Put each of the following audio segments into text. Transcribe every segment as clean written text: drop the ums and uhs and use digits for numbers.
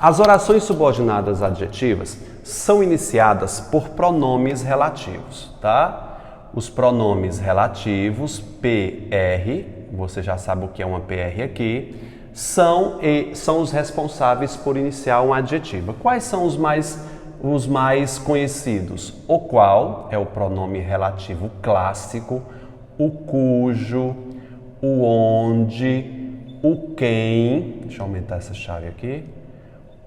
As orações subordinadas adjetivas são iniciadas por pronomes relativos, tá? Os pronomes relativos, PR, você já sabe o que é uma PR aqui, são os responsáveis por iniciar um adjetivo. Quais são os mais conhecidos? O qual é o pronome relativo clássico, o cujo, o onde, o quem, deixa eu aumentar essa chave aqui,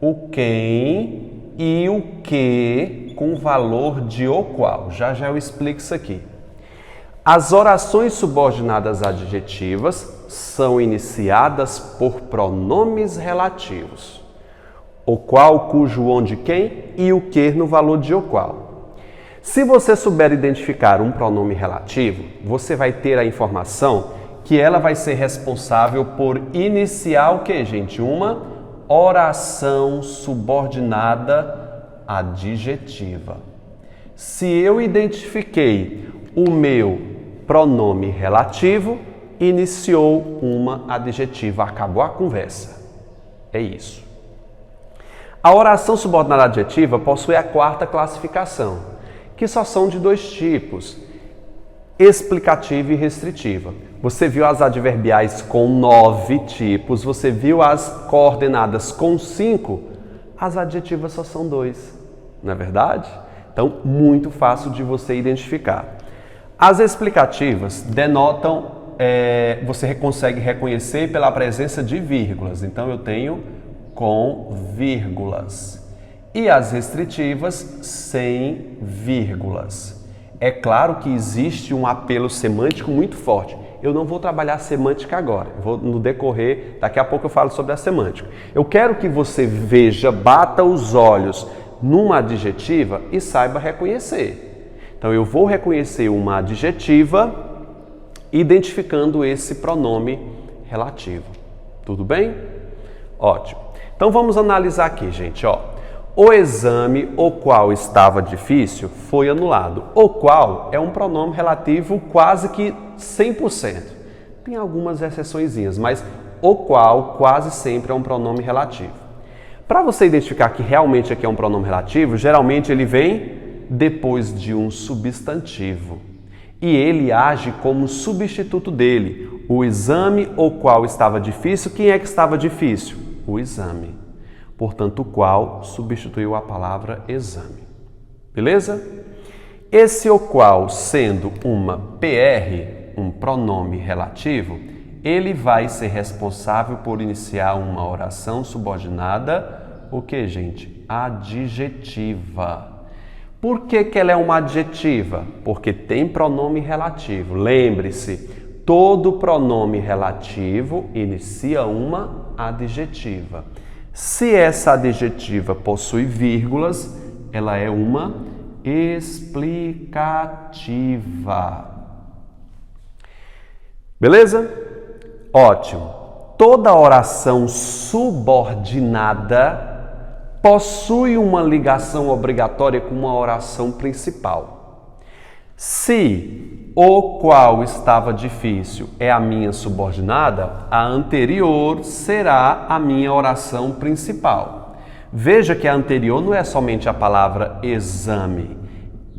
o quem e o que com valor de o qual. Já eu explico isso aqui. As orações subordinadas adjetivas são iniciadas por pronomes relativos. O qual, cujo, onde, quem e o que no valor de o qual. Se você souber identificar um pronome relativo, você vai ter a informação que ela vai ser responsável por iniciar o que, gente? Uma oração subordinada adjetiva. Se eu identifiquei o meu pronome relativo, iniciou uma adjetiva, acabou a conversa. É isso. A oração subordinada adjetiva possui a quarta classificação, que só são de dois tipos, explicativa e restritiva. Você viu as adverbiais com 9 tipos, você viu as coordenadas com 5, as adjetivas só são 2, não é verdade? Então, muito fácil de você identificar. As explicativas denotam, você consegue reconhecer pela presença de vírgulas. Então, eu tenho com vírgulas. E as restritivas, sem vírgulas. É claro que existe um apelo semântico muito forte. Eu não vou trabalhar semântica agora. No decorrer, daqui a pouco eu falo sobre a semântica. Eu quero que você veja, bata os olhos numa adjetiva e saiba reconhecer. Então, eu vou reconhecer uma adjetiva identificando esse pronome relativo. Tudo bem? Ótimo. Então, vamos analisar aqui, gente. O exame, o qual estava difícil, foi anulado. O qual é um pronome relativo quase que 100%. Tem algumas exceçõezinhas, mas o qual quase sempre é um pronome relativo. Para você identificar que realmente aqui é um pronome relativo, geralmente ele vem depois de um substantivo. E ele age como substituto dele. O exame, o qual estava difícil, quem é que estava difícil? O exame. Portanto, o qual substituiu a palavra exame. Beleza? Esse o qual, sendo uma PR, um pronome relativo, ele vai ser responsável por iniciar uma oração subordinada, o que, gente? Adjetiva. Por que ela é uma adjetiva? Porque tem pronome relativo. Lembre-se, todo pronome relativo inicia uma adjetiva. Se essa adjetiva possui vírgulas, ela é uma explicativa. Beleza? Ótimo. Toda oração subordinada possui uma ligação obrigatória com uma oração principal. Se o qual estava difícil é a minha subordinada, a anterior será a minha oração principal. Veja que a anterior não é somente a palavra exame,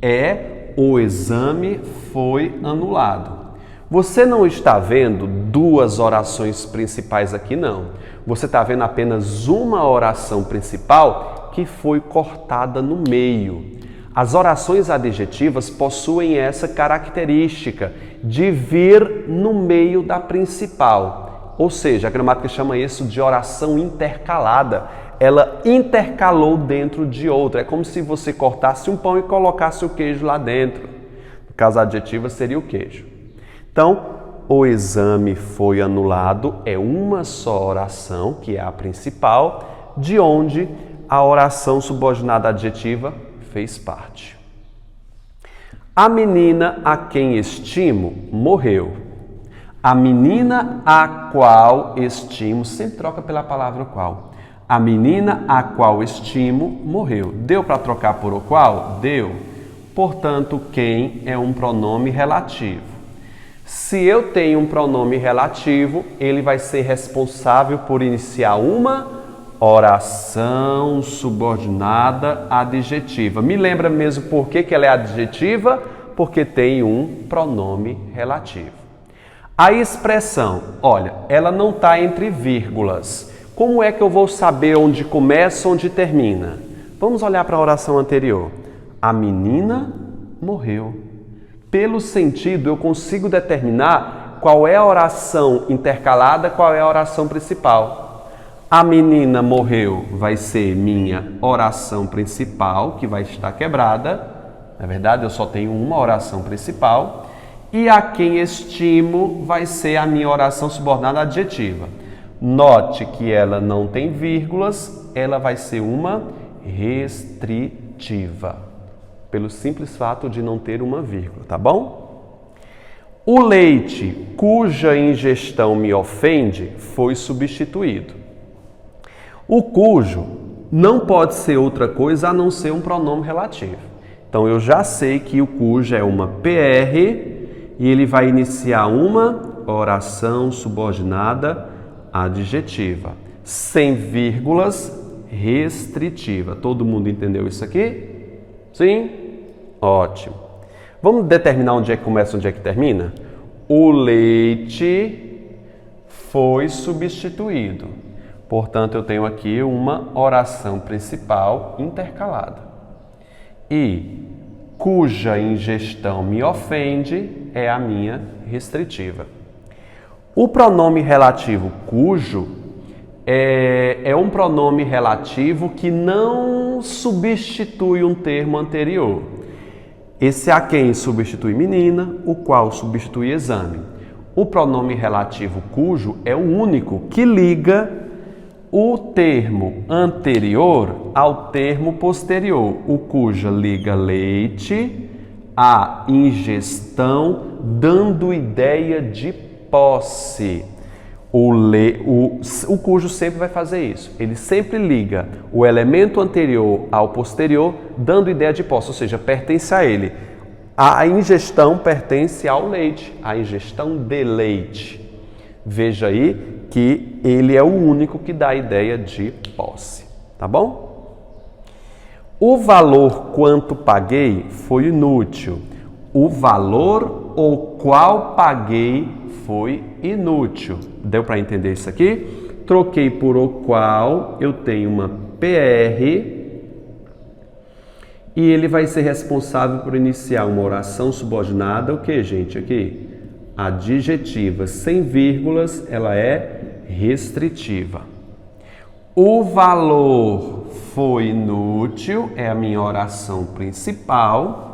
é o exame foi anulado. Você não está vendo duas orações principais aqui, não. Você está vendo apenas uma oração principal que foi cortada no meio. As orações adjetivas possuem essa característica de vir no meio da principal. Ou seja, a gramática chama isso de oração intercalada. Ela intercalou dentro de outra. É como se você cortasse um pão e colocasse o queijo lá dentro. No caso adjetiva seria o queijo. Então, o exame foi anulado é uma só oração, que é a principal, de onde a oração subordinada adjetiva fez parte. A menina a quem estimo morreu. A menina a qual estimo, sempre troca pela palavra qual. A menina a qual estimo morreu. Deu para trocar por o qual? Deu. Portanto, quem é um pronome relativo. Se eu tenho um pronome relativo, ele vai ser responsável por iniciar uma Oração subordinada adjetiva. Me lembra mesmo por que ela é adjetiva? Porque tem um pronome relativo. A expressão, olha, ela não está entre vírgulas. Como é que eu vou saber onde começa, onde termina? Vamos olhar para a oração anterior. A menina morreu. Pelo sentido, eu consigo determinar qual é a oração intercalada, qual é a oração principal. A menina morreu vai ser minha oração principal, que vai estar quebrada. Na verdade, eu só tenho uma oração principal. E a quem estimo vai ser a minha oração subordinada adjetiva. Note que ela não tem vírgulas, ela vai ser uma restritiva. Pelo simples fato de não ter uma vírgula, tá bom? O leite cuja ingestão me ofende foi substituído. O cujo não pode ser outra coisa a não ser um pronome relativo. Então, eu já sei que o cujo é uma PR e ele vai iniciar uma oração subordinada adjetiva. Sem vírgulas, restritiva. Todo mundo entendeu isso aqui? Sim? Ótimo. Vamos determinar onde é que começa e onde é que termina? O leite foi substituído. Portanto, eu tenho aqui uma oração principal intercalada. E cuja ingestão me ofende é a minha restritiva. O pronome relativo cujo é um pronome relativo que não substitui um termo anterior. Esse a quem substitui menina, o qual substitui exame. O pronome relativo cujo é o único que liga o termo anterior ao termo posterior. O cuja liga leite à ingestão, dando ideia de posse. O cujo sempre vai fazer isso. Ele sempre liga o elemento anterior ao posterior, dando ideia de posse, ou seja, pertence a ele. A ingestão pertence ao leite, a ingestão de leite. Veja aí que ele é o único que dá a ideia de posse, tá bom? O valor quanto paguei foi inútil. O valor o qual paguei foi inútil. Deu para entender isso aqui? Troquei por o qual, eu tenho uma PR e ele vai ser responsável por iniciar uma oração subordinada, o que, gente? Aqui, adjetiva, sem vírgulas, ela é restritiva. O valor foi inútil, é a minha oração principal.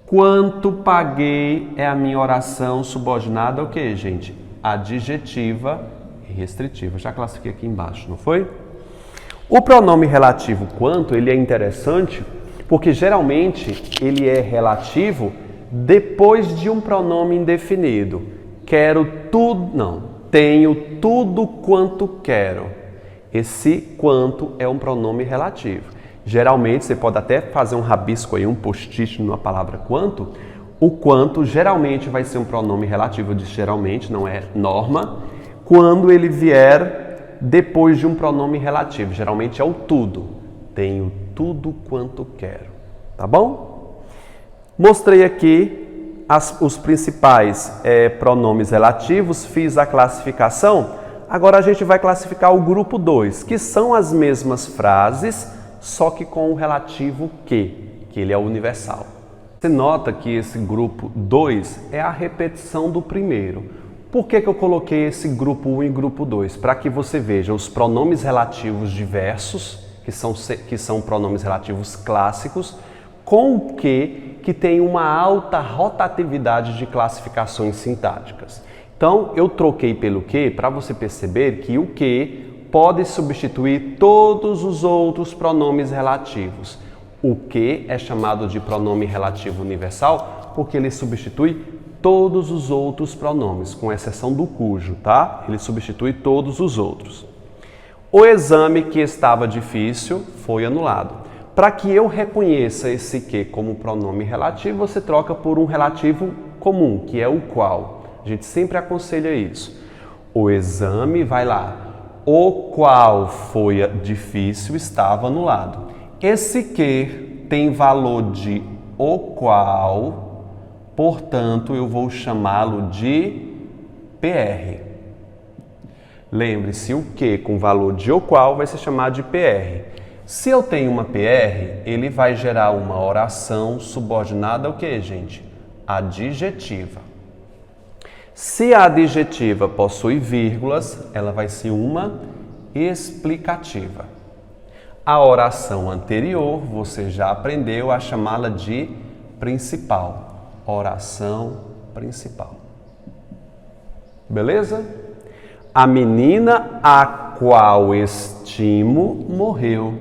Quanto paguei é a minha oração subordinada, o que, gente? Adjetiva e restritiva. Já classifiquei aqui embaixo, não foi? O pronome relativo quanto, ele é interessante porque geralmente ele é relativo depois de um pronome indefinido. Quero tudo, não, tenho tudo quanto quero. Esse quanto é um pronome relativo. Geralmente, você pode até fazer um rabisco aí, um post-it na palavra quanto. O quanto geralmente vai ser um pronome relativo, eu disse geralmente, não é norma, quando ele vier depois de um pronome relativo. Geralmente é o tudo. Tenho tudo quanto quero. Tá bom? Mostrei aqui os principais pronomes relativos, fiz a classificação. Agora a gente vai classificar o grupo 2, que são as mesmas frases, só que com o relativo que ele é universal. Você nota que esse grupo 2 é a repetição do primeiro. Por que eu coloquei esse grupo 1 e grupo 2? Para que você veja os pronomes relativos diversos, que são pronomes relativos clássicos, com o que tem uma alta rotatividade de classificações sintáticas. Então, eu troquei pelo que para você perceber que o que pode substituir todos os outros pronomes relativos. O que é chamado de pronome relativo universal porque ele substitui todos os outros pronomes, com exceção do cujo, tá? Ele substitui todos os outros. O exame que estava difícil foi anulado. Para que eu reconheça esse que como pronome relativo, você troca por um relativo comum, que é o qual. A gente sempre aconselha isso. O exame vai lá. o qual foi difícil estava anulado. Esse que tem valor de o qual, portanto, eu vou chamá-lo de PR. Lembre-se, o que com valor de o qual vai ser chamado de PR. Se eu tenho uma PR, ele vai gerar uma oração subordinada ao que, gente? Adjetiva. Se a adjetiva possui vírgulas, ela vai ser uma explicativa. A oração anterior, você já aprendeu a chamá-la de principal. Oração principal. Beleza? A menina a qual estimo morreu.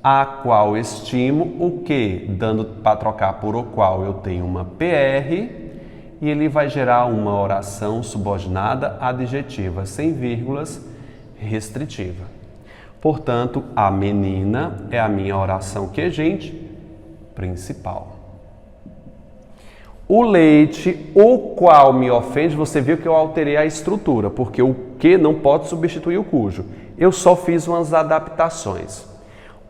A qual estimo o que? Dando para trocar por o qual eu tenho uma PR e ele vai gerar uma oração subordinada adjetiva, sem vírgulas, restritiva. Portanto, a menina é a minha oração que, gente? Principal. O leite, o qual me ofende, você viu que eu alterei a estrutura, porque o que não pode substituir o cujo. Eu só fiz umas adaptações.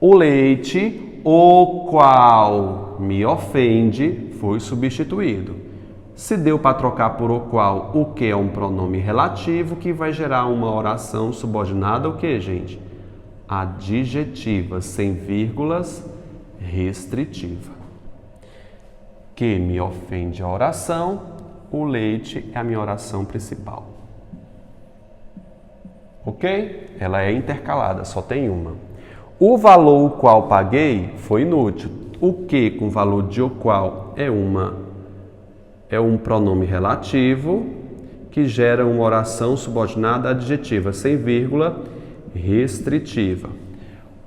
O leite, o qual me ofende, foi substituído. Se deu para trocar por o qual, o que é um pronome relativo que vai gerar uma oração subordinada ao que, gente? Adjetiva, sem vírgulas, restritiva. Que me ofende a oração, o leite é a minha oração principal. Ok? Ela é intercalada, só tem uma. O valor o qual paguei foi inútil. O que com valor de o qual é um pronome relativo que gera uma oração subordinada adjetiva, sem vírgula, restritiva.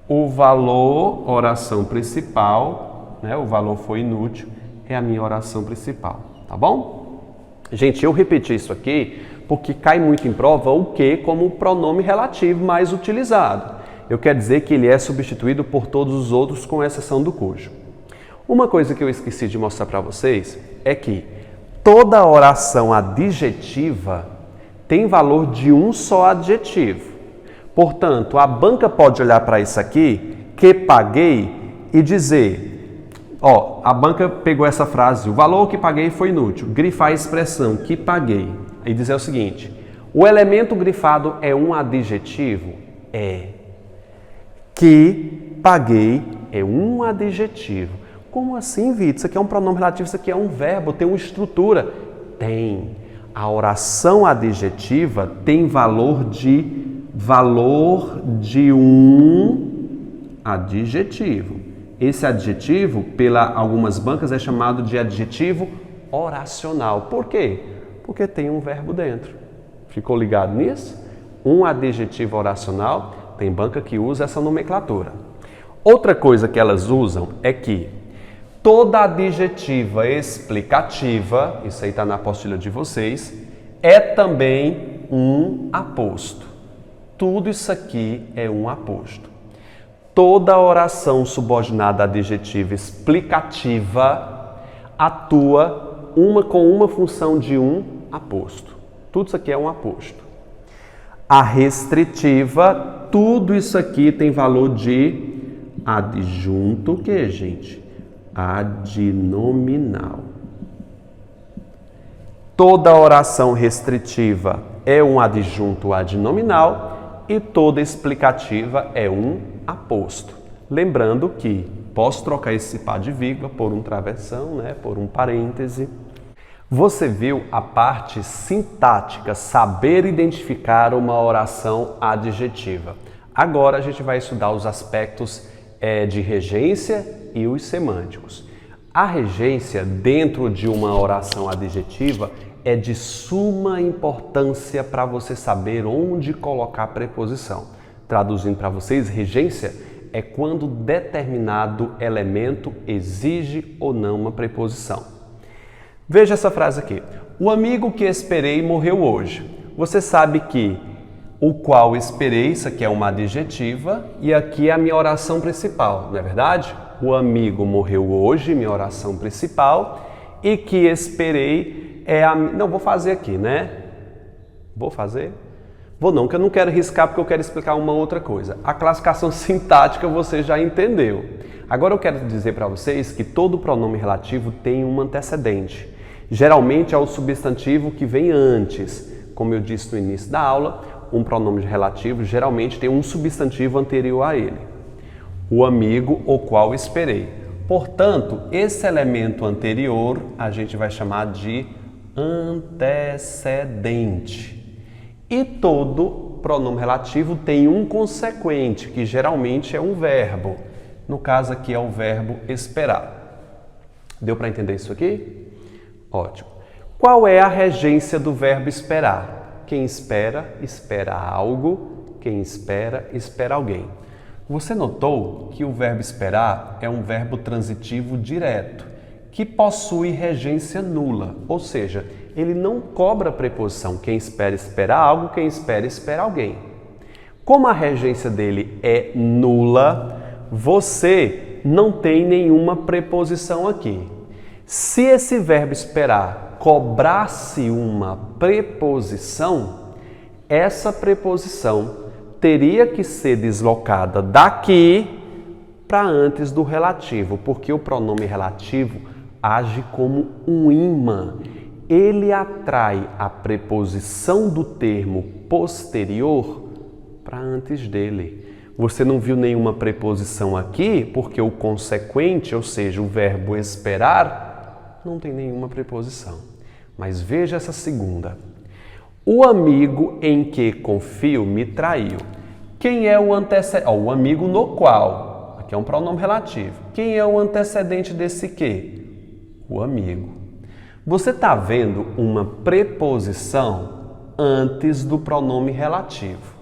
O valor, oração principal, né? O valor foi inútil, é a minha oração principal, tá bom? Gente, eu repeti isso aqui porque cai muito em prova o que como pronome relativo mais utilizado. Eu quero dizer que ele é substituído por todos os outros com exceção do cujo. Uma coisa que eu esqueci de mostrar para vocês é que toda oração adjetiva tem valor de um só adjetivo. Portanto, a banca pode olhar para isso aqui, que paguei, e dizer, ó, a banca pegou essa frase, o valor que paguei foi inútil, grifar a expressão que paguei, e dizer o seguinte, o elemento grifado é um adjetivo? É. Que paguei é um adjetivo. Como assim, Vitor? Isso aqui é um pronome relativo, isso aqui é um verbo, tem uma estrutura? Tem. A oração adjetiva tem valor de um adjetivo. Esse adjetivo, pela algumas bancas, é chamado de adjetivo oracional. Por quê? Porque tem um verbo dentro. Ficou ligado nisso? Um adjetivo oracional, tem banca que usa essa nomenclatura. Outra coisa que elas usam é que toda adjetiva explicativa, isso aí está na apostila de vocês, é também um aposto. Tudo isso aqui é um aposto. Toda oração subordinada adjetiva explicativa atua com uma função de um aposto. Tudo isso aqui é um aposto. A restritiva, tudo isso aqui tem valor de adjunto, o que, gente? Adnominal. Toda oração restritiva é um adjunto adnominal e toda explicativa é um aposto. Lembrando que posso trocar esse par de vírgula por um travessão, né, por um parêntese. Você viu a parte sintática, saber identificar uma oração adjetiva. Agora a gente vai estudar os aspectos de regência e os semânticos. A regência dentro de uma oração adjetiva é de suma importância para você saber onde colocar a preposição. Traduzindo para vocês, regência é quando determinado elemento exige ou não uma preposição. Veja essa frase aqui. O amigo que esperei morreu hoje. Você sabe que o qual esperei, isso aqui é uma adjetiva, e aqui é a minha oração principal, não é verdade? O amigo morreu hoje, minha oração principal, e que esperei é a... Não, vou fazer aqui, né? Vou fazer? Vou não, que eu não quero riscar porque eu quero explicar uma outra coisa. A classificação sintática você já entendeu. Agora eu quero dizer para vocês que todo pronome relativo tem um antecedente. Geralmente é o substantivo que vem antes. Como eu disse no início da aula, um pronome relativo geralmente tem um substantivo anterior a ele. O amigo, o qual esperei. Portanto, esse elemento anterior a gente vai chamar de antecedente. E todo pronome relativo tem um consequente, que geralmente é um verbo. No caso aqui é o verbo esperar. Deu para entender isso aqui? Ótimo. Qual é a regência do verbo esperar? Quem espera, espera algo. Quem espera, espera alguém. Você notou que o verbo esperar é um verbo transitivo direto, que possui regência nula, ou seja, ele não cobra preposição. Quem espera, espera algo, quem espera, espera alguém. Como a regência dele é nula, você não tem nenhuma preposição aqui. Se esse verbo esperar cobrasse uma preposição, essa preposição teria que ser deslocada daqui para antes do relativo, porque o pronome relativo age como um ímã. Ele atrai a preposição do termo posterior para antes dele. Você não viu nenhuma preposição aqui, porque o consequente, ou seja, o verbo esperar, não tem nenhuma preposição. Mas veja essa segunda. O amigo em que confio me traiu. Quem é o antecedente? O amigo no qual. Aqui é um pronome relativo. Quem é o antecedente desse que? O amigo. Você está vendo uma preposição antes do pronome relativo.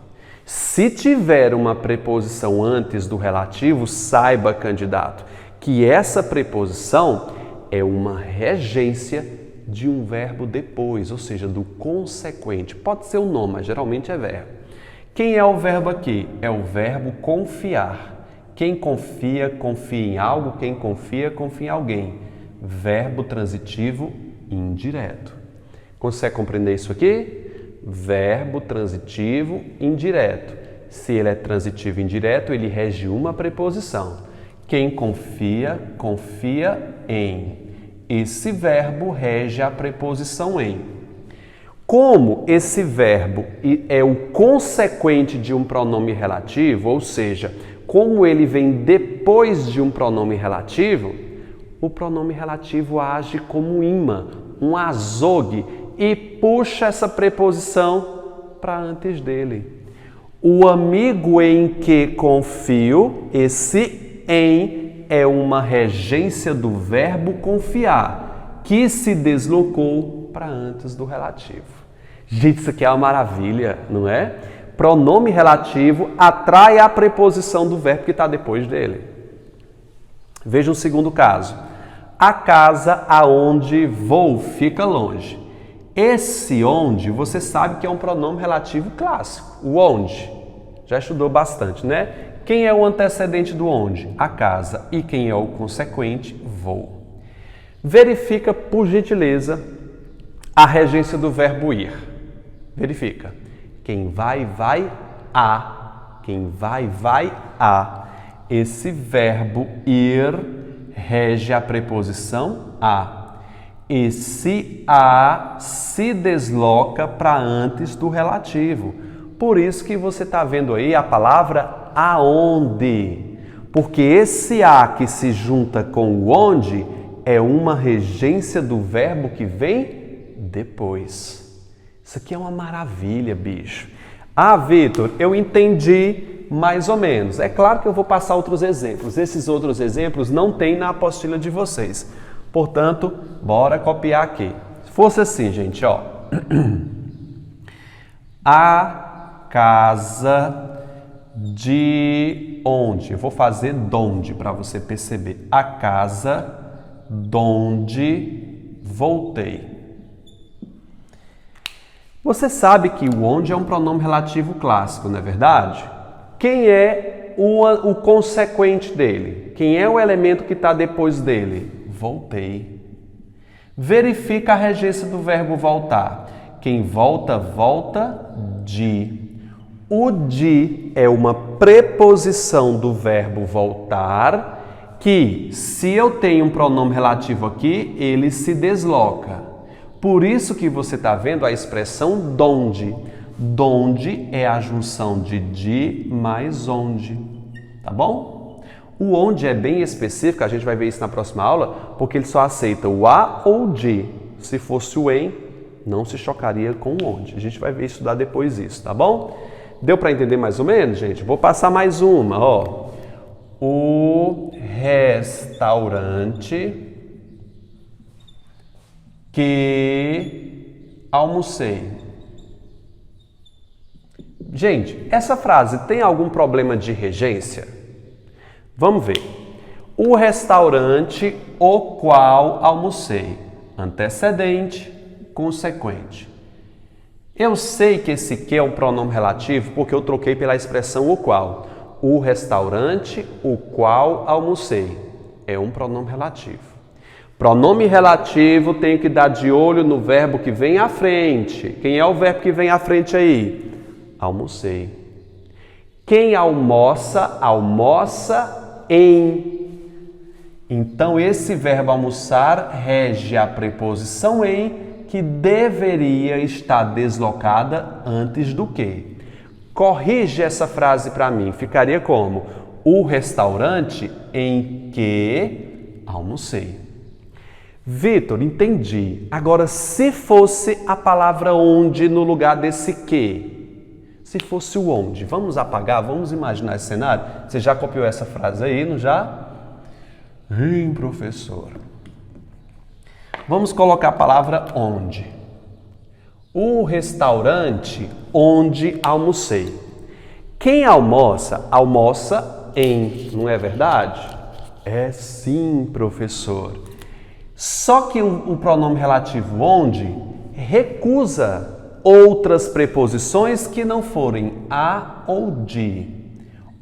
Se tiver uma preposição antes do relativo, saiba, candidato, que essa preposição é uma regência de um verbo depois, ou seja, do consequente. Pode ser o nome, mas geralmente é verbo. Quem é o verbo aqui? É o verbo confiar. Quem confia, confia em algo. Quem confia, confia em alguém. Verbo transitivo indireto. Consegue compreender isso aqui? Verbo transitivo indireto. Se ele é transitivo indireto, ele rege uma preposição. Quem confia, confia em. Esse verbo rege a preposição em. Como esse verbo é o consequente de um pronome relativo, ou seja, como ele vem depois de um pronome relativo, o pronome relativo age como ímã, um azogue, e puxa essa preposição para antes dele. O amigo em que confio, esse em é uma regência do verbo confiar, que se deslocou para antes do relativo. Gente, isso aqui é uma maravilha, não é? Pronome relativo atrai a preposição do verbo que está depois dele. Veja um segundo caso. A casa aonde vou fica longe. Esse onde, você sabe que é um pronome relativo clássico. O onde. Já estudou bastante, né? Quem é o antecedente do onde? A casa. E quem é o consequente? Vou. Verifica, por gentileza, a regência do verbo ir. Verifica. Quem vai, vai a. Quem vai, vai a. Esse verbo ir rege a preposição a. Esse a se desloca para antes do relativo. Por isso que você está vendo aí a palavra aonde. Porque esse a que se junta com o onde é uma regência do verbo que vem depois. Isso aqui é uma maravilha, bicho. Ah, Vitor, eu entendi mais ou menos. É claro que eu vou passar outros exemplos. Esses outros exemplos não tem na apostila de vocês. Portanto, bora copiar aqui. Se fosse assim, gente, ó. A casa de onde? Eu vou fazer donde para você perceber. A casa donde voltei. Você sabe que o onde é um pronome relativo clássico, não é verdade? Quem é o consequente dele? Quem é o elemento que está depois dele? Voltei. Verifica a regência do verbo voltar. Quem volta, volta de. O de é uma preposição do verbo voltar, que se eu tenho um pronome relativo aqui, ele se desloca. Por isso que você está vendo a expressão donde. Donde é a junção de mais onde, tá bom? O onde é bem específico, a gente vai ver isso na próxima aula, porque ele só aceita o a ou de. Se fosse o em, não se chocaria com o onde. A gente vai ver estudar depois isso, tá bom? Deu para entender mais ou menos, gente? Vou passar mais uma, ó. O restaurante que almocei. Gente, essa frase tem algum problema de regência? Vamos ver. O restaurante o qual almocei. Antecedente, consequente. Eu sei que esse que é um pronome relativo porque eu troquei pela expressão o qual. O restaurante o qual almocei. É um pronome relativo. Pronome relativo tem que dar de olho no verbo que vem à frente. Quem é o verbo que vem à frente aí? Almocei. Quem almoça, almoça em. Então, esse verbo almoçar rege a preposição em, que deveria estar deslocada antes do que. Corrige essa frase para mim. Ficaria como? O restaurante em que almocei. Vitor, entendi. Agora, se fosse a palavra onde no lugar desse que? Se fosse o onde, vamos apagar, vamos imaginar esse cenário? Você já copiou essa frase aí, não já? Professor. Vamos colocar a palavra onde. O restaurante onde almocei. Quem almoça, almoça em, não é verdade? É sim, professor. Só que o pronome relativo onde recusa outras preposições que não forem a ou de.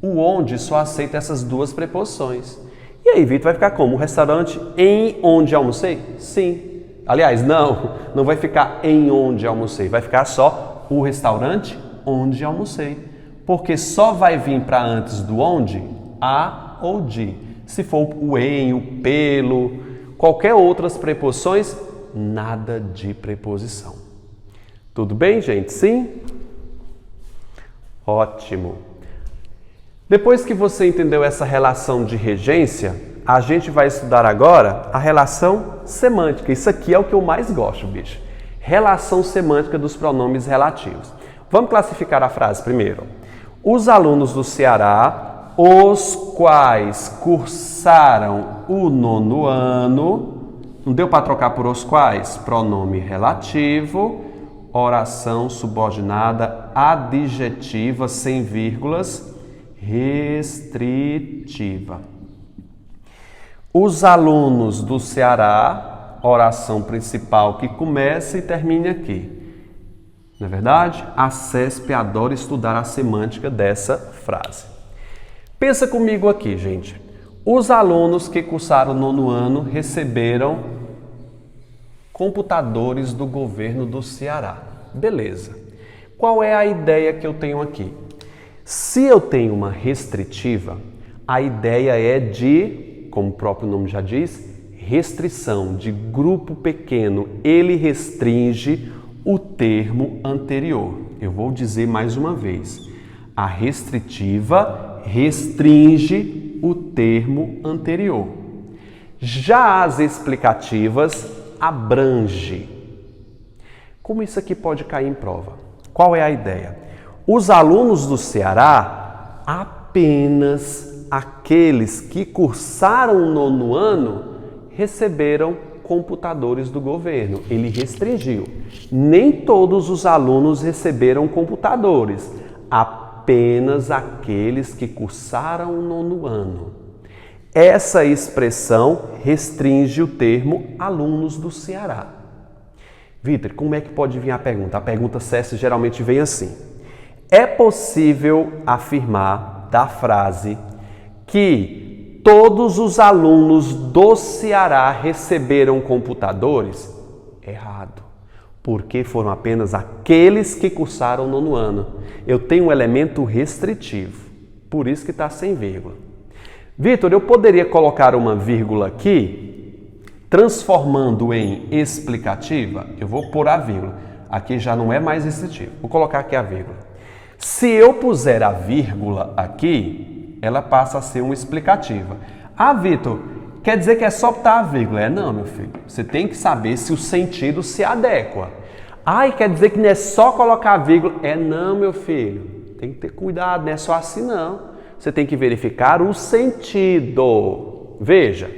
O onde só aceita essas duas preposições. E aí, Vitor, vai ficar como? O restaurante em onde almocei? Sim. Aliás, não vai ficar em onde almocei. Vai ficar só o restaurante onde almocei. Porque só vai vir para antes do onde a ou de. Se for o em, o pelo, qualquer outras preposições, nada de preposição. Tudo bem, gente? Sim? Ótimo. Depois que você entendeu essa relação de regência, a gente vai estudar agora a relação semântica. Isso aqui é o que eu mais gosto, bicho. Relação semântica dos pronomes relativos. Vamos classificar a frase primeiro. Os alunos do Ceará, os quais cursaram o 9º ano, não deu para trocar por os quais? Pronome relativo, oração subordinada, adjetiva, sem vírgulas, restritiva. Os alunos do Ceará, oração principal que começa e termina aqui. Não é verdade? A CESP adora estudar a semântica dessa frase. Pensa comigo aqui, gente. Os alunos que cursaram o 9º ano receberam computadores do governo do Ceará. Beleza. Qual é a ideia que eu tenho aqui? Se eu tenho uma restritiva, a ideia é de, como o próprio nome já diz, restrição, de grupo pequeno. Ele restringe o termo anterior. Eu vou dizer mais uma vez. A restritiva restringe o termo anterior. Já as explicativas abrange. Como isso aqui pode cair em prova? Qual é a ideia? Os alunos do Ceará, apenas aqueles que cursaram o 9º ano, receberam computadores do governo. Ele restringiu. Nem todos os alunos receberam computadores, apenas aqueles que cursaram o 9º ano. Essa expressão restringe o termo alunos do Ceará. Vitor, como é que pode vir a pergunta? A pergunta CES geralmente vem assim. É possível afirmar da frase que todos os alunos do Ceará receberam computadores? Errado. Porque foram apenas aqueles que cursaram o nono ano. Eu tenho um elemento restritivo, por isso que está sem vírgula. Vitor, eu poderia colocar uma vírgula aqui, transformando em explicativa? Eu vou pôr a vírgula. Aqui já não é mais restritivo. Vou colocar aqui a vírgula. Se eu puser a vírgula aqui, ela passa a ser uma explicativa. Ah, Vitor, quer dizer que é só botar a vírgula? Não, meu filho. Você tem que saber se o sentido se adequa. Ai, quer dizer que não é só colocar a vírgula? Não, meu filho. Tem que ter cuidado, não é só assim não. Você tem que verificar o sentido. Veja,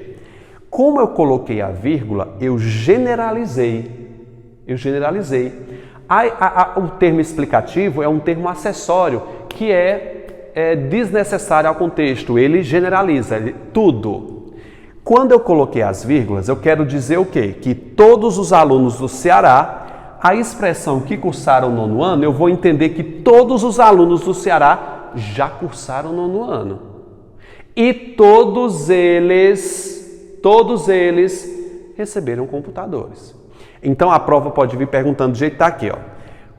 como eu coloquei a vírgula, eu generalizei. O termo explicativo é um termo acessório que é desnecessário ao contexto. Ele generaliza tudo. Quando eu coloquei as vírgulas, eu quero dizer o quê? Que todos os alunos do Ceará, a expressão que cursaram o nono ano, eu vou entender que todos os alunos do Ceará já cursaram o nono ano. E todos eles receberam computadores. Então a prova pode vir perguntando do jeito que está aqui, ó.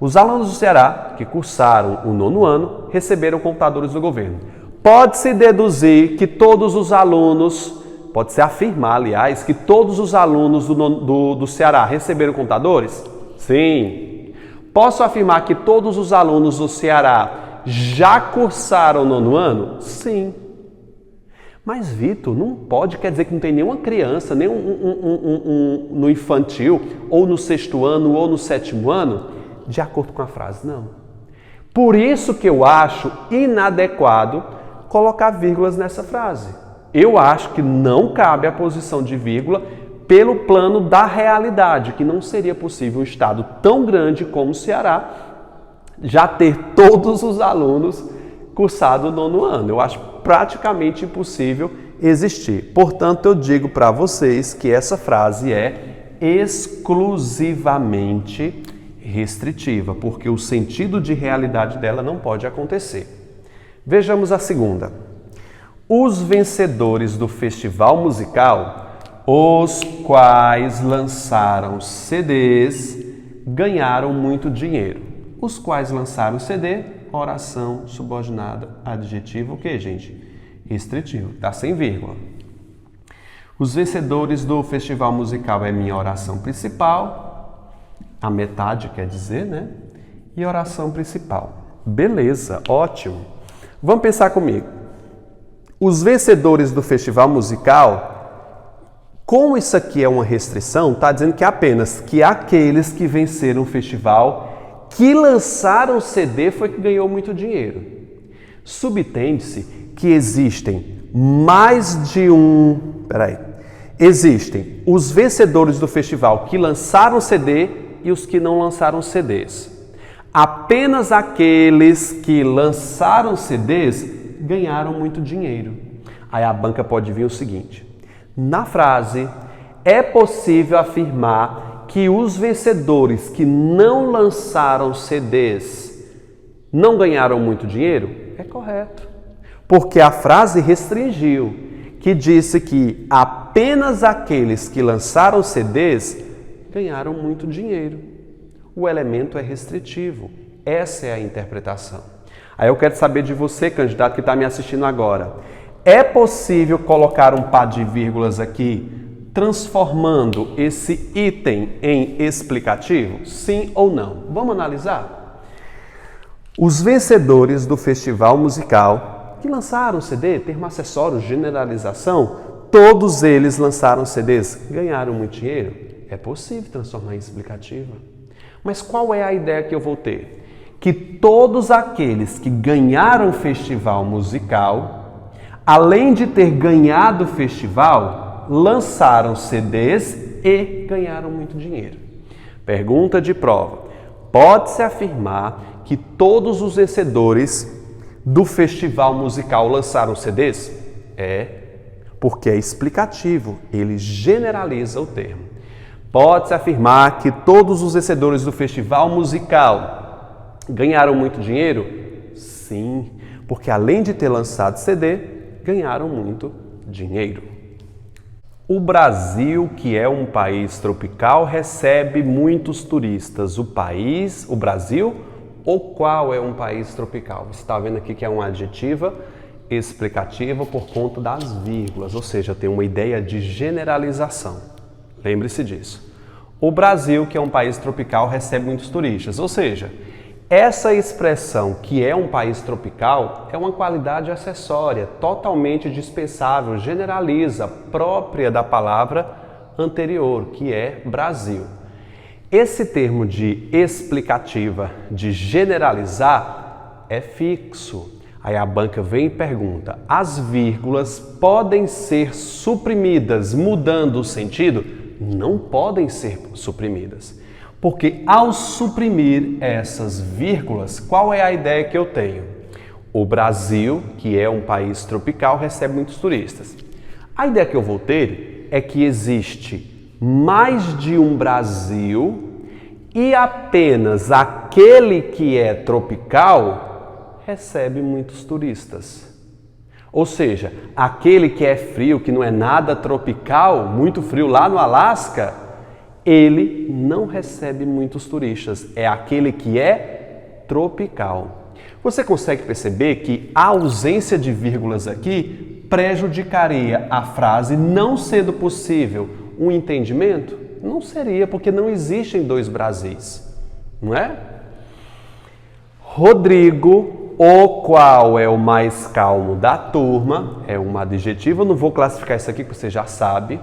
Os alunos do Ceará que cursaram o nono ano receberam computadores do governo. Pode-se deduzir que todos os alunos, pode-se afirmar, aliás, que todos os alunos do Ceará receberam computadores? Sim. Posso afirmar que todos os alunos do Ceará já cursaram o nono ano? Sim. Mas, Vitor, não pode, quer dizer que não tem nenhuma criança, nem no infantil, ou no sexto ano, ou no sétimo ano, de acordo com a frase, não. Por isso que eu acho inadequado colocar vírgulas nessa frase. Eu acho que não cabe a posição de vírgula pelo plano da realidade, que não seria possível um estado tão grande como o Ceará já ter todos os alunos cursado o nono ano. Eu acho praticamente impossível existir. Portanto, eu digo para vocês que essa frase é exclusivamente restritiva, porque o sentido de realidade dela não pode acontecer. Vejamos a segunda. Os vencedores do festival musical, os quais lançaram CDs, ganharam muito dinheiro. Os quais lançaram CD, oração subordinada, adjetivo, o que, gente? Restritivo, tá sem vírgula. Os vencedores do festival musical é minha oração principal, a metade quer dizer, né? E oração principal. Beleza, ótimo. Vamos pensar comigo. Os vencedores do festival musical, como isso aqui é uma restrição, está dizendo que apenas que aqueles que venceram o festival, que lançaram CD, foi que ganhou muito dinheiro. Subtende-se que existem Existem os vencedores do festival que lançaram CD e os que não lançaram CDs. Apenas aqueles que lançaram CDs ganharam muito dinheiro. Aí a banca pode vir o seguinte: na frase, é possível afirmar que os vencedores que não lançaram CDs não ganharam muito dinheiro? É correto. Porque a frase restringiu, que disse que apenas aqueles que lançaram CDs ganharam muito dinheiro. O elemento é restritivo. Essa é a interpretação. Aí eu quero saber de você, candidato que está me assistindo agora. É possível colocar um par de vírgulas aqui, transformando esse item em explicativo? Sim ou não? Vamos analisar? Os vencedores do festival musical que lançaram CD, termo acessório, generalização, todos eles lançaram CDs, ganharam muito dinheiro? É possível transformar em explicativa. Mas qual é a ideia que eu vou ter? Que todos aqueles que ganharam o festival musical, além de ter ganhado o festival, lançaram CDs e ganharam muito dinheiro. Pergunta de prova. Pode-se afirmar que todos os vencedores do festival musical lançaram CDs? É, porque é explicativo, ele generaliza o termo. Pode-se afirmar que todos os vencedores do festival musical ganharam muito dinheiro? Sim, porque além de ter lançado CD, ganharam muito dinheiro. O Brasil, que é um país tropical, recebe muitos turistas. O Brasil, ou qual é um país tropical? Você está vendo aqui que é uma adjetiva explicativa por conta das vírgulas, ou seja, tem uma ideia de generalização. Lembre-se disso. O Brasil, que é um país tropical, recebe muitos turistas, ou seja, essa expressão que é um país tropical é uma qualidade acessória, totalmente dispensável, generaliza, própria da palavra anterior, que é Brasil. Esse termo de explicativa, de generalizar, é fixo. Aí a banca vem e pergunta: as vírgulas podem ser suprimidas mudando o sentido? Não podem ser suprimidas. Porque ao suprimir essas vírgulas, qual é a ideia que eu tenho? O Brasil, que é um país tropical, recebe muitos turistas. A ideia que eu vou ter é que existe mais de um Brasil e apenas aquele que é tropical recebe muitos turistas. Ou seja, aquele que é frio, que não é nada tropical, muito frio lá no Alasca, ele não recebe muitos turistas, é aquele que é tropical. Você consegue perceber que a ausência de vírgulas aqui prejudicaria a frase, não sendo possível um entendimento? Não seria, porque não existem dois Brasis, não é? Rodrigo, o qual é o mais calmo da turma, é uma adjetiva, eu não vou classificar isso aqui, que você já sabe.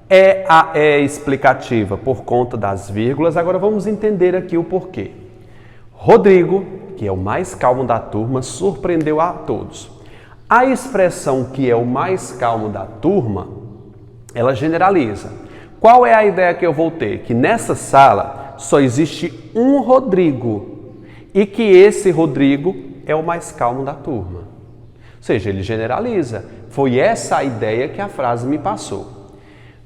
É explicativa por conta das vírgulas. Agora vamos entender aqui o porquê. Rodrigo, que é o mais calmo da turma, surpreendeu a todos. A expressão que é o mais calmo da turma, ela generaliza. Qual é a ideia que eu vou ter? Que nessa sala só existe um Rodrigo e que esse Rodrigo é o mais calmo da turma. Ou seja, ele generaliza. Foi essa a ideia que a frase me passou.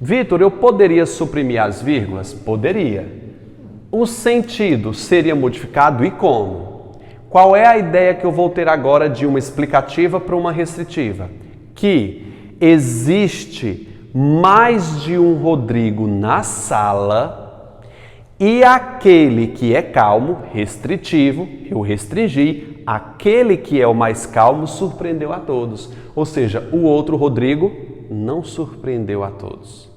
Vitor, eu poderia suprimir as vírgulas? Poderia. O sentido seria modificado e como? Qual é a ideia que eu vou ter agora de uma explicativa para uma restritiva? Que existe mais de um Rodrigo na sala e aquele que é calmo, restritivo, eu restringi, aquele que é o mais calmo surpreendeu a todos. Ou seja, o outro Rodrigo não surpreendeu a todos.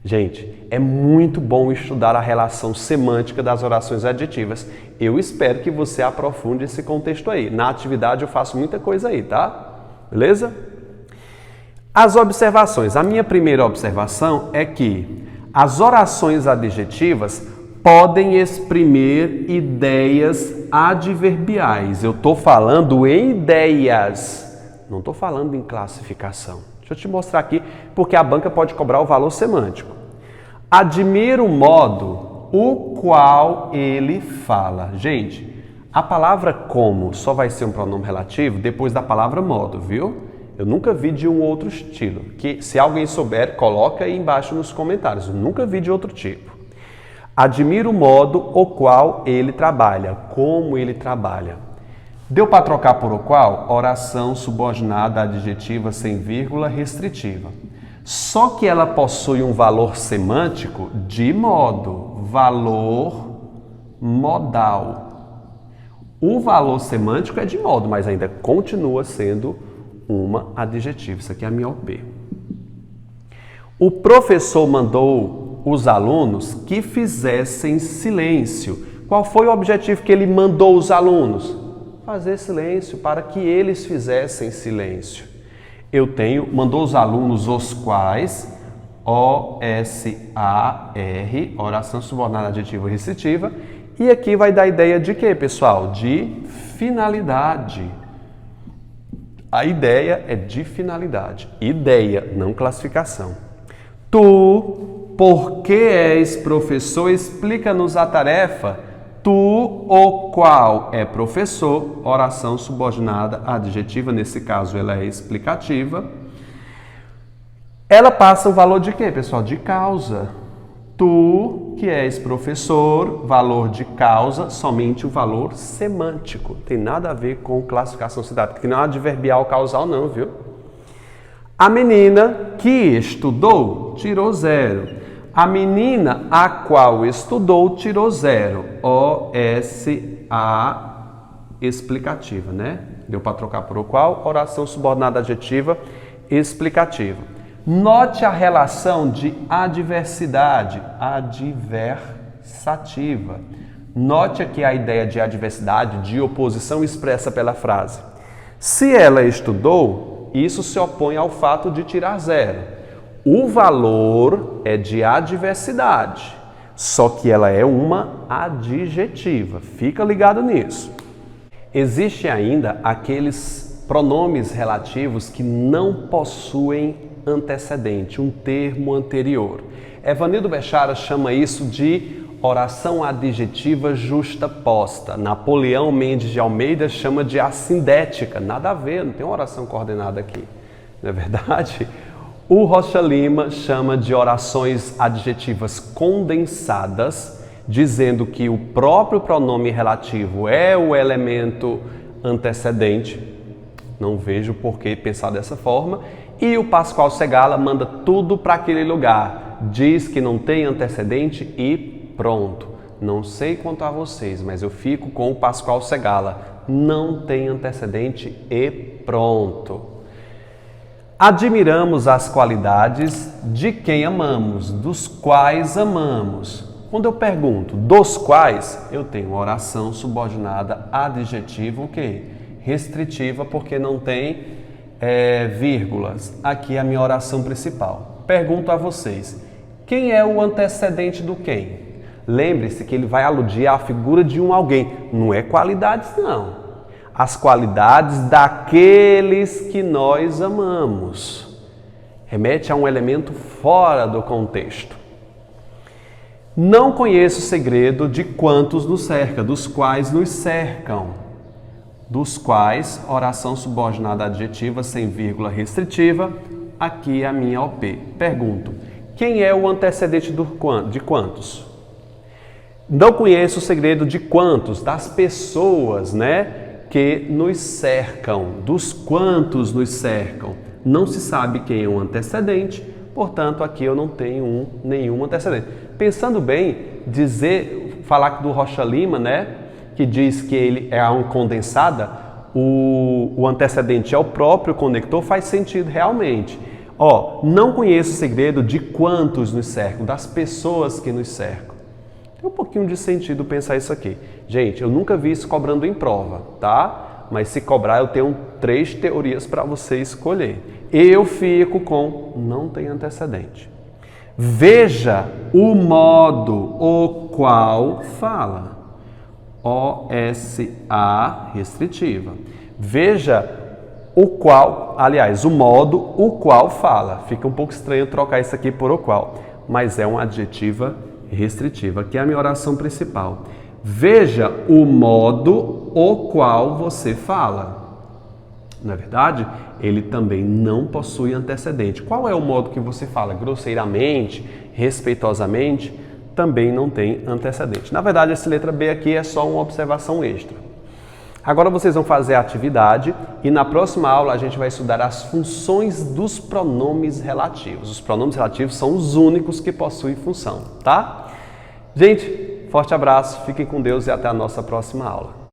Gente, é muito bom estudar a relação semântica das orações adjetivas. Eu espero que você aprofunde esse contexto aí. Na atividade eu faço muita coisa aí, tá? Beleza? As observações. A minha primeira observação é que as orações adjetivas podem exprimir ideias adverbiais. Eu estou falando em ideias, não estou falando em classificação. Deixa eu te mostrar aqui, porque a banca pode cobrar o valor semântico. Admiro o modo o qual ele fala. Gente, a palavra como só vai ser um pronome relativo depois da palavra modo, viu? Eu nunca vi de um outro estilo. Que se alguém souber, coloca aí embaixo nos comentários. Eu nunca vi de outro tipo. Admiro o modo o qual ele trabalha. Como ele trabalha. Deu para trocar por o qual? Oração subordinada adjetiva sem vírgula restritiva. Só que ela possui um valor semântico de modo, valor modal. O valor semântico é de modo, mas ainda continua sendo uma adjetiva. Isso aqui é a minha OP. O professor mandou os alunos que fizessem silêncio. Qual foi o objetivo que ele mandou os alunos? Fazer silêncio, para que eles fizessem silêncio. Eu tenho, mandou os alunos os quais, O-S-A-R, oração subordinada adjetiva restritiva, e aqui vai dar a ideia de quê, pessoal? De finalidade. A ideia é de finalidade. Ideia, não classificação. Tu, porque és professor, explica-nos a tarefa. Tu, o qual é professor, oração subordinada adjetiva, nesse caso ela é explicativa. Ela passa o valor de quê, pessoal? De causa. Tu, que és professor, valor de causa, somente o valor semântico. Tem nada a ver com classificação sintática, que não é adverbial causal não, viu? A menina que estudou estudou, tirou 0. A menina a qual estudou, tirou 0. O-S-A explicativa, né? Deu para trocar por o qual? Oração subordinada adjetiva explicativa. Note a relação de adversidade, adversativa. Note aqui a ideia de adversidade, de oposição expressa pela frase. Se ela estudou, isso se opõe ao fato de tirar 0. O valor é de adversidade, só que ela é uma adjetiva. Fica ligado nisso. Existem ainda aqueles pronomes relativos que não possuem antecedente, um termo anterior. Evanildo Bechara chama isso de oração adjetiva justaposta. Napoleão Mendes de Almeida chama de assindética. Nada a ver, não tem uma oração coordenada aqui. Não é verdade? O Rocha Lima chama de orações adjetivas condensadas, dizendo que o próprio pronome relativo é o elemento antecedente. Não vejo por que pensar dessa forma. E o Pascoal Segala manda tudo para aquele lugar. Diz que não tem antecedente e pronto. Não sei quanto a vocês, mas eu fico com o Pascoal Segala. Não tem antecedente e pronto. Admiramos as qualidades de quem amamos, dos quais amamos. Quando eu pergunto dos quais, eu tenho oração subordinada adjetiva, o quê? Restritiva, porque não tem vírgulas. Aqui é a minha oração principal. Pergunto a vocês, quem é o antecedente do quem? Lembre-se que ele vai aludir à figura de um alguém. Não é qualidades, não. As qualidades daqueles que nós amamos. Remete a um elemento fora do contexto. Não conheço o segredo de quantos nos cerca, dos quais nos cercam. Dos quais, oração subordinada adjetiva sem vírgula restritiva. Aqui é a minha OP. Pergunto, quem é o antecedente de quantos? Não conheço o segredo de quantos, das pessoas, que nos cercam, dos quantos nos cercam. Não se sabe quem é o antecedente, portanto, aqui eu não tenho nenhum antecedente. Pensando bem, falar do Rocha Lima, que diz que ele é uma condensada, o antecedente é o próprio conector, faz sentido realmente. Não conheço o segredo de quantos nos cercam, das pessoas que nos cercam. Tem um pouquinho de sentido pensar isso aqui. Gente, eu nunca vi isso cobrando em prova, tá? Mas se cobrar, eu tenho 3 teorias para você escolher. Eu fico com não tem antecedente. Veja o modo o qual fala. O-S-A restritiva. Veja o qual, aliás, o modo o qual fala. Fica um pouco estranho trocar isso aqui por o qual, mas é uma adjetiva restritiva, que é a minha oração principal. Veja o modo o qual você fala. Não é verdade? Ele também não possui antecedente. Qual é o modo que você fala? Grosseiramente, respeitosamente? Também não tem antecedente. Na verdade, essa letra B aqui é só uma observação extra. Agora vocês vão fazer a atividade e na próxima aula a gente vai estudar as funções dos pronomes relativos. Os pronomes relativos são os únicos que possuem função, tá? Gente, forte abraço, fiquem com Deus e até a nossa próxima aula.